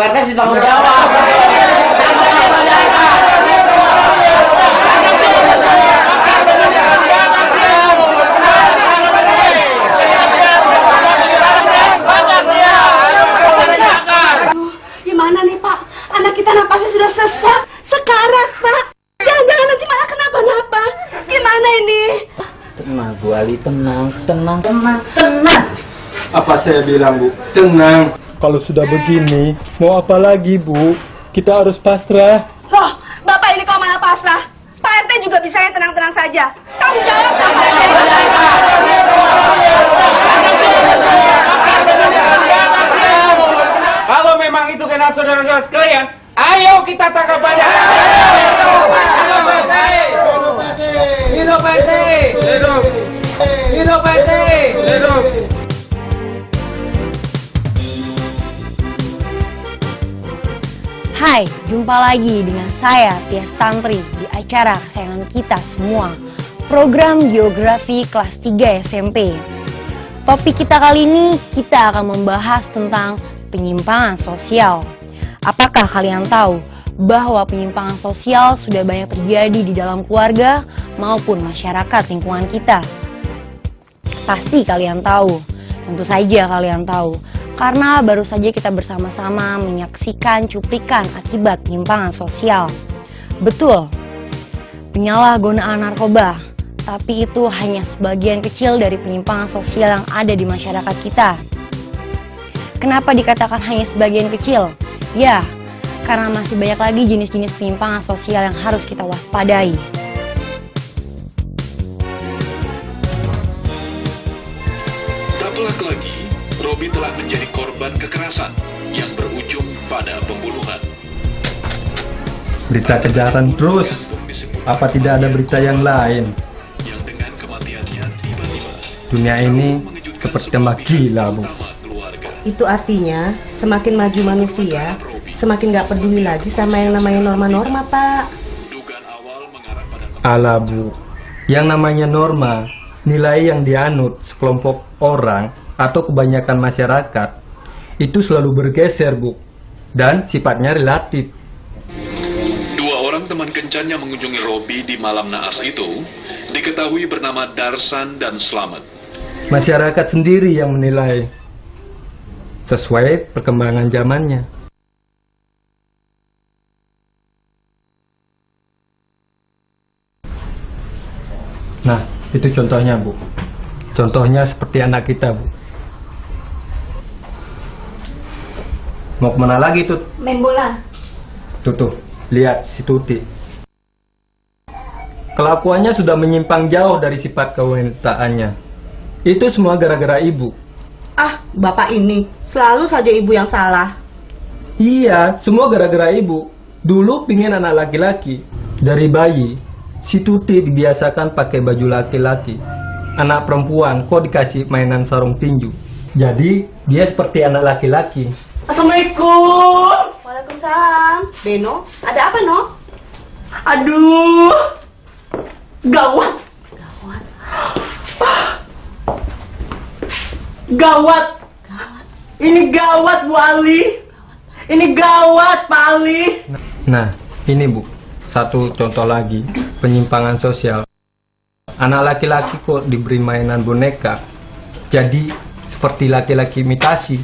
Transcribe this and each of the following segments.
Pak RT sih tanggung jawab. Gimana nih Pak? Anak kita napasnya sudah sesak. Sekarang Pak, jangan-jangan nanti malah kenapa-napa. Gimana ini? Tenang Bu Ali, tenang. Apa saya bilang Bu? Tenang. Kalau sudah begini, mau apa lagi Bu? Kita harus pasrah. Loh, Bapak ini kok malah pasrah? Pak RT juga bisa yang tenang-tenang saja. Tanggung jawab Pak RT. Kalau memang itu kenal saudara-saudara sekalian, ayo kita tangkap aja. Hidup PT. Hidup PT. Hai, jumpa lagi dengan saya Tias Tantri di acara kesayangan kita semua, program Geografi kelas 3 SMP. Topik kita kali ini kita akan membahas tentang penyimpangan sosial. Apakah kalian tahu bahwa penyimpangan sosial sudah banyak terjadi di dalam keluarga maupun masyarakat lingkungan kita? Pasti kalian tahu, tentu saja kalian tahu, karena baru saja kita bersama-sama menyaksikan cuplikan akibat penyimpangan sosial. Betul, penyalahgunaan narkoba, tapi itu hanya sebagian kecil dari penyimpangan sosial yang ada di masyarakat kita. Kenapa dikatakan hanya sebagian kecil? Ya, karena masih banyak lagi jenis-jenis penyimpangan sosial yang harus kita waspadai. Tak pelak lagi, Robi telah menjadi korban kekerasan yang berujung pada pembunuhan. Berita kejaran terus. Apa tidak ada berita yang lain? Yang dengan kematiannya tiba-tiba Dunia ini seperti tembak gila Bu. Itu artinya semakin maju manusia, semakin gak peduli lagi sama yang namanya norma-norma, Pak. dugaan awal mengarah pada Alah Bu, yang namanya norma, nilai yang dianut sekelompok orang atau kebanyakan masyarakat, itu selalu bergeser Bu, dan sifatnya relatif. Dua orang teman kencan yang mengunjungi Robi di malam naas itu diketahui bernama Darsan dan Slamet. Masyarakat sendiri yang menilai sesuai perkembangan zamannya. Nah, itu contohnya Bu. Contohnya seperti anak kita Bu. Mau kemana lagi Tut? Main bola. Tuh, lihat si Tuti. Kelakuannya sudah menyimpang jauh dari sifat kewanitaannya. Itu semua gara-gara ibu. Ah, Bapak ini selalu saja ibu yang salah. Iya, semua gara-gara ibu. Dulu pingin anak laki-laki. Dari bayi, si Tuti dibiasakan pakai baju laki-laki. Anak perempuan kok dikasih mainan sarung tinju. Jadi, dia seperti anak laki-laki. Assalamualaikum. Waalaikumsalam. Beno, ada apa, No? Aduh. Gawat. Gawat. Ini gawat Bu Ali. Ini gawat Pak Ali. Nah, ini Bu, satu contoh lagi penyimpangan sosial. Anak laki-laki kok diberi mainan boneka, jadi seperti laki-laki imitasi.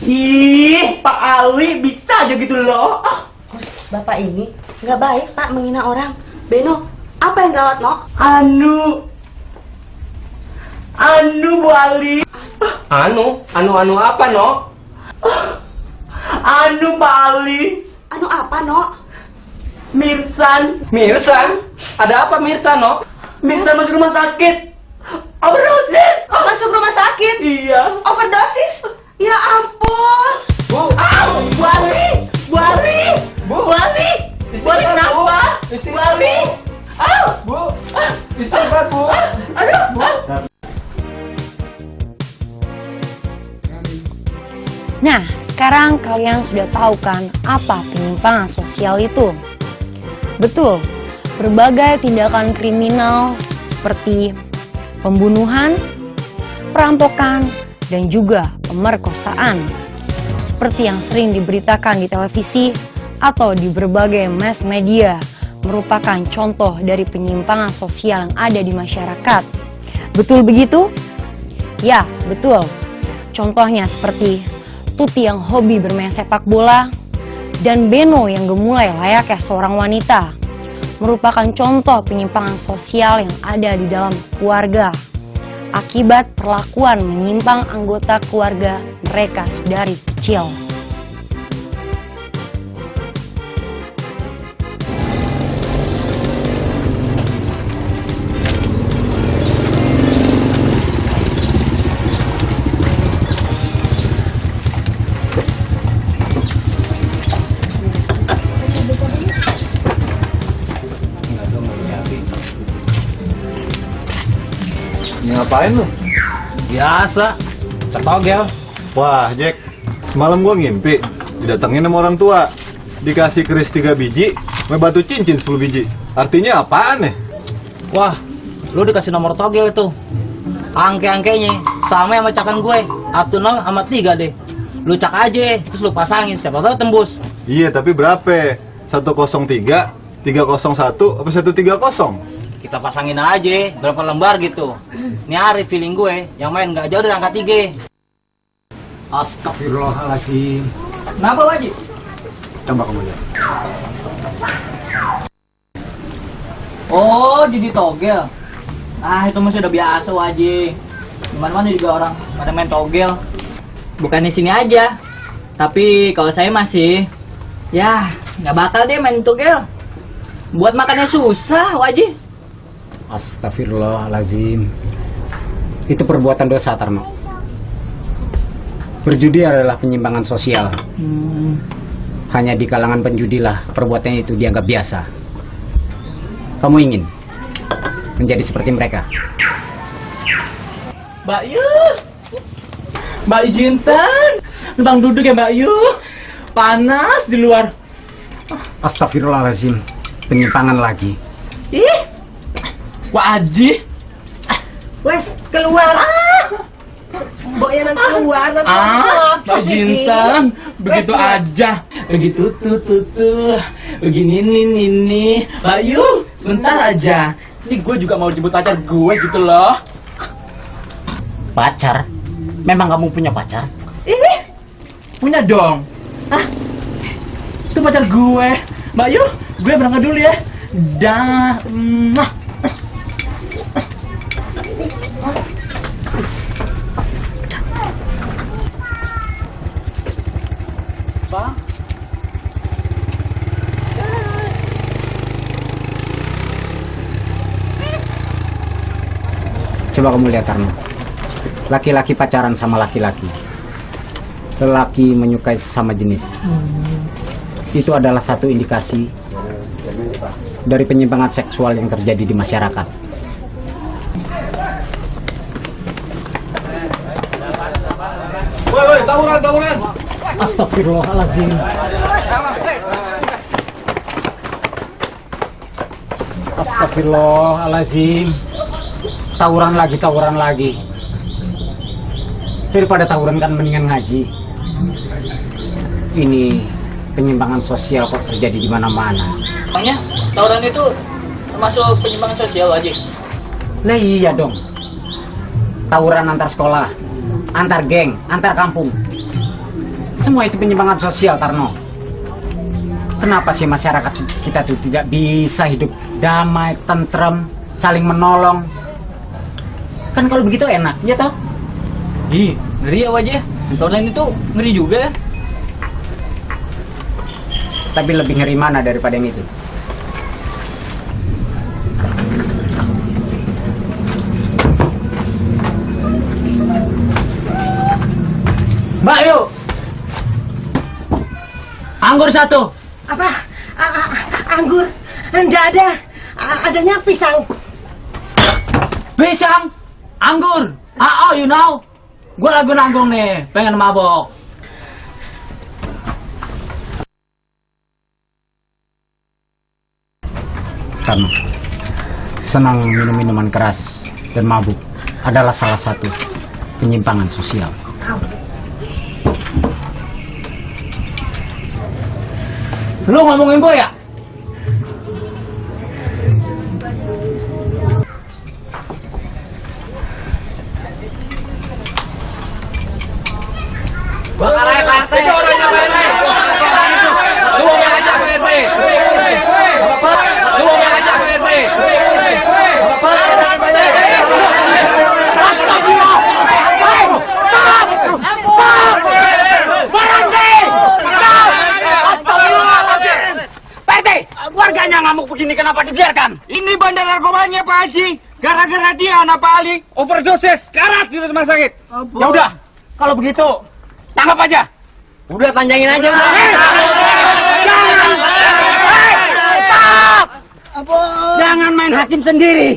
Ih, Pak Ali bisa aja gitu loh. Bapak ini nggak baik, Pak, menghina orang. Beno, apa yang gawat, No? Anu Bu Ali. Anu apa No? Anu Pak Ali. Anu apa, No? Mirsan. Mirsan? Ada apa Mirsan No? Mirsan masuk rumah sakit. Overdosis. Masuk rumah sakit? Iya. Overdosis? Ya ampun. Bu, Bu Ali. Bu Ali. Bu Ali. Bu Ali kenapa? Bu Ali. Bu, istirahat Bu. Aduh. Bu. Nah, sekarang kalian sudah tahu kan apa penyimpangan sosial itu? Betul, berbagai tindakan kriminal seperti pembunuhan, perampokan, dan juga pemerkosaan. seperti yang sering diberitakan di televisi atau di berbagai mass media merupakan contoh dari penyimpangan sosial yang ada di masyarakat. Betul begitu? Ya, betul. Contohnya seperti Tuti yang hobi bermain sepak bola dan Beno yang gemulai layaknya seorang wanita merupakan contoh penyimpangan sosial yang ada di dalam keluarga akibat perlakuan menyimpang anggota keluarga mereka sedari kecil. Ngapain lu? Biasa, tertogel. Wah, Jack, semalam gua ngimpi didatengin sama orang tua. Dikasih keris 3 biji, sama batu cincin 10 biji. Artinya apaan nih? Wah, lu dikasih nomor togel itu. Angke-angkenya sama yang cakan gue. Up to 0 sama 3 deh. Lu cak aja, terus lu pasangin, siapa tahu tembus. Iya, tapi berapa? 103, 301, apa 130? Kita pasangin aja, berapa lembar gitu. Ini hari feeling gue, yang main nggak jauh dari angka 3. Astagfirullahaladzim. Kenapa wajib? Coba kamu lihat. Oh, jadi togel. Ah, itu masih udah biasa wajib. Dimana-mana juga orang pada main togel. Bukan di sini aja. Tapi kalau saya masih, ya nggak bakal deh main togel. Buat makannya susah wajib. Astagfirullahaladzim. Itu perbuatan dosa, Tarno. Berjudi adalah penyimpangan sosial. Hanya di kalangan penjudilah perbuatannya itu dianggap biasa. Kamu ingin menjadi seperti mereka? Mbak Yu, Mbak Yu Jintan, Bang duduk ya Mbak Yu. Panas di luar. Astagfirullahaladzim. Penyimpangan lagi. Ih, Wah Aji. Wes, keluar. Mboknya nanti keluar nanti. Mbak Jintan, begitu aja. Begitu tuh. Begini nih. Mbak Yu, sebentar aja. Ini gue juga mau jemput pacar gue gitu loh. Pacar? Memang kamu punya pacar? Ini punya dong. Itu pacar gue. Mbak Yu, gue berangkat dulu ya. Dah. Bang. Coba kamu lihat, Tarno. Laki-laki pacaran sama laki-laki. Lelaki menyukai sesama jenis. Itu adalah satu indikasi dari penyimpangan seksual yang terjadi di masyarakat. Woi, tawuran. Astagfirullahaladzim. Astagfirullahaladzim. Tawuran lagi. Daripada tawuran kan mendingan ngaji. Ini penyimpangan sosial kok terjadi di mana-mana. Emangnya tawuran itu termasuk penyimpangan sosial aja? Nah iya dong. Tawuran antar sekolah, antar geng, antar kampung. Semua itu penyimpangan sosial, Tarno. Kenapa sih masyarakat kita tuh tidak bisa hidup damai, tentrem, saling menolong? Kan kalau begitu enak, ya toh? Ih, ngeri ya wajah. Tawuran itu ngeri juga. Tapi lebih ngeri mana daripada yang itu? Mbak Yu, anggur 1. Apa? Anggur? Enggak ada. Adanya pisang. Pisang, anggur. You know. Gue lagi nanggung nih, pengen mabok. Tarno, senang minum minuman keras dan mabuk adalah salah satu penyimpangan sosial. Lu ngomongin gue ya? Bakal aja Pak RT. Itu orangnya Pak RT. Lu ngomong aja Pak RT. Lu ngomong aja Pak RT. Warganya ngamuk begini kenapa dibiarkan? Ini bandar narkobanya Pak Haji. Gara-gara dia anak Pak Ali overdosis karat di rumah sakit. Ya udah, kalau begitu tangkap aja. Udah panjangin aja. Jangan main hakim sendiri.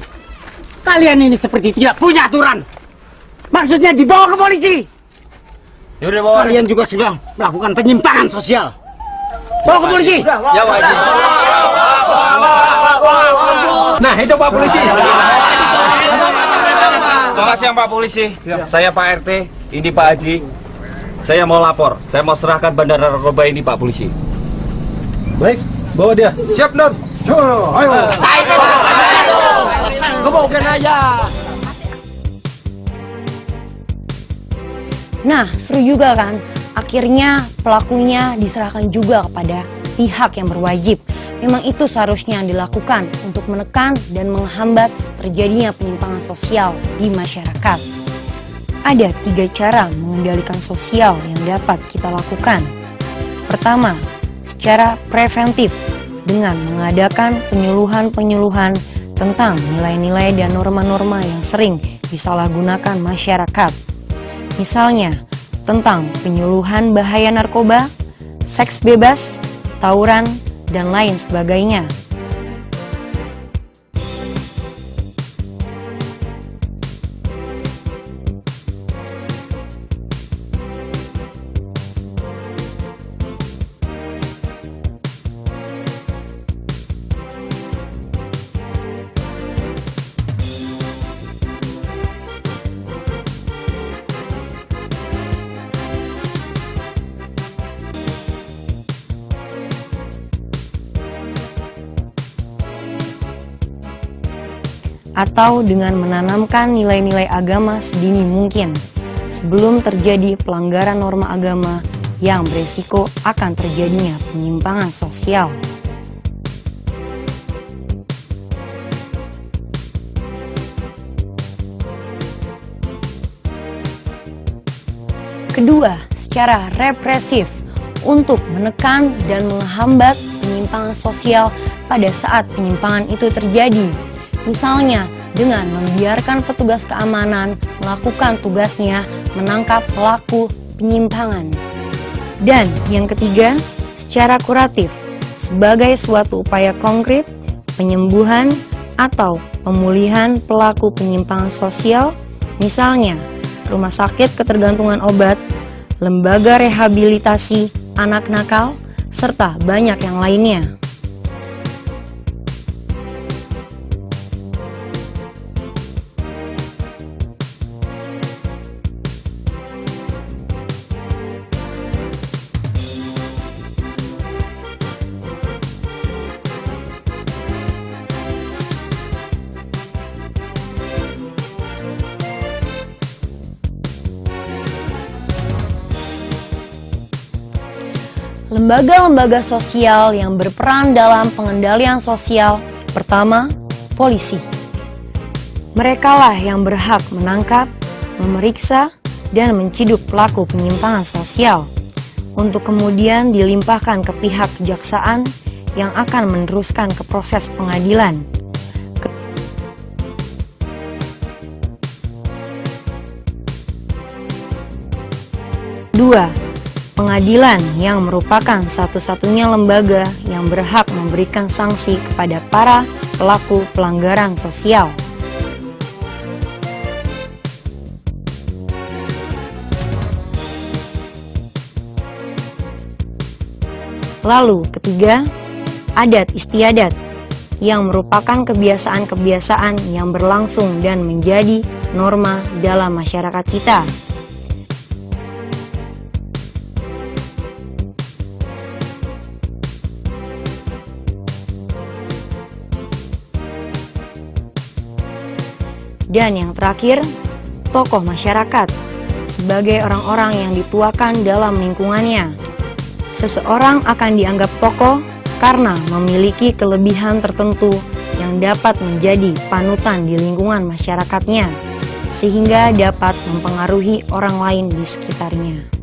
Kalian ini seperti tidak punya aturan. Maksudnya dibawa ke polisi. Yaudah bawa. Kalian juga sudah melakukan penyimpangan sosial. Bawa ke polisi. Ya wajib. Nah, itu Pak Polisi. Selamat siang Pak Polisi. Saya Pak RT, ini Pak Haji. Saya mau lapor. Saya mau serahkan bandar narkoba ini Pak Polisi. Baik, bawa dia. Siap, Non. Ayo. Gebukin aja. Nah, seru juga kan? Akhirnya pelakunya diserahkan juga kepada pihak yang berwajib. Memang itu seharusnya yang dilakukan untuk menekan dan menghambat terjadinya penyimpangan sosial di masyarakat. Ada 3 cara mengendalikan sosial yang dapat kita lakukan. Pertama, secara preventif dengan mengadakan penyuluhan-penyuluhan tentang nilai-nilai dan norma-norma yang sering disalahgunakan masyarakat. Misalnya, tentang penyuluhan bahaya narkoba, seks bebas, tawuran, dan lain sebagainya. Atau dengan menanamkan nilai-nilai agama sedini mungkin sebelum terjadi pelanggaran norma agama yang beresiko akan terjadinya penyimpangan sosial. Kedua, secara represif untuk menekan dan menghambat penyimpangan sosial pada saat penyimpangan itu terjadi. Misalnya, dengan membiarkan petugas keamanan melakukan tugasnya menangkap pelaku penyimpangan. Dan yang ketiga, secara kuratif, sebagai suatu upaya konkret, penyembuhan atau pemulihan pelaku penyimpangan sosial, misalnya rumah sakit ketergantungan obat, lembaga rehabilitasi anak nakal, serta banyak yang lainnya. Lembaga-lembaga sosial yang berperan dalam pengendalian sosial, pertama, polisi. Merekalah yang berhak menangkap, memeriksa, dan menciduk pelaku penyimpangan sosial untuk kemudian dilimpahkan ke pihak kejaksaan yang akan meneruskan ke proses pengadilan. Dua, pengadilan yang merupakan satu-satunya lembaga yang berhak memberikan sanksi kepada para pelaku pelanggaran sosial. Lalu ketiga, adat istiadat yang merupakan kebiasaan-kebiasaan yang berlangsung dan menjadi norma dalam masyarakat kita. Dan yang terakhir, tokoh masyarakat sebagai orang-orang yang dituakan dalam lingkungannya. Seseorang akan dianggap tokoh karena memiliki kelebihan tertentu yang dapat menjadi panutan di lingkungan masyarakatnya, sehingga dapat mempengaruhi orang lain di sekitarnya.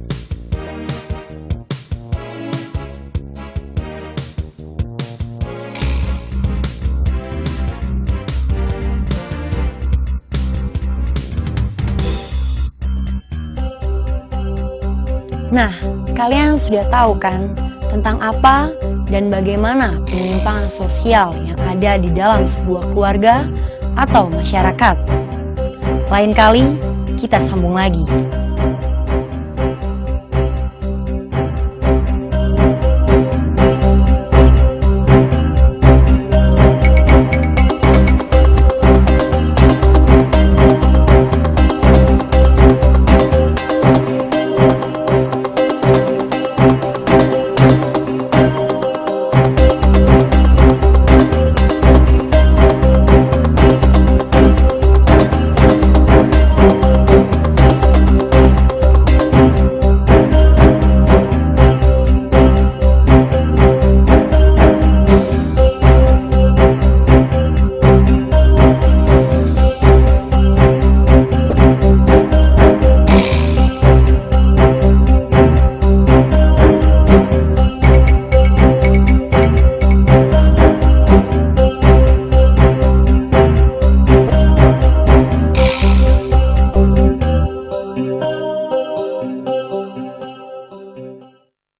Nah, kalian sudah tahu kan tentang apa dan bagaimana penyimpangan sosial yang ada di dalam sebuah keluarga atau masyarakat. Lain kali kita sambung lagi.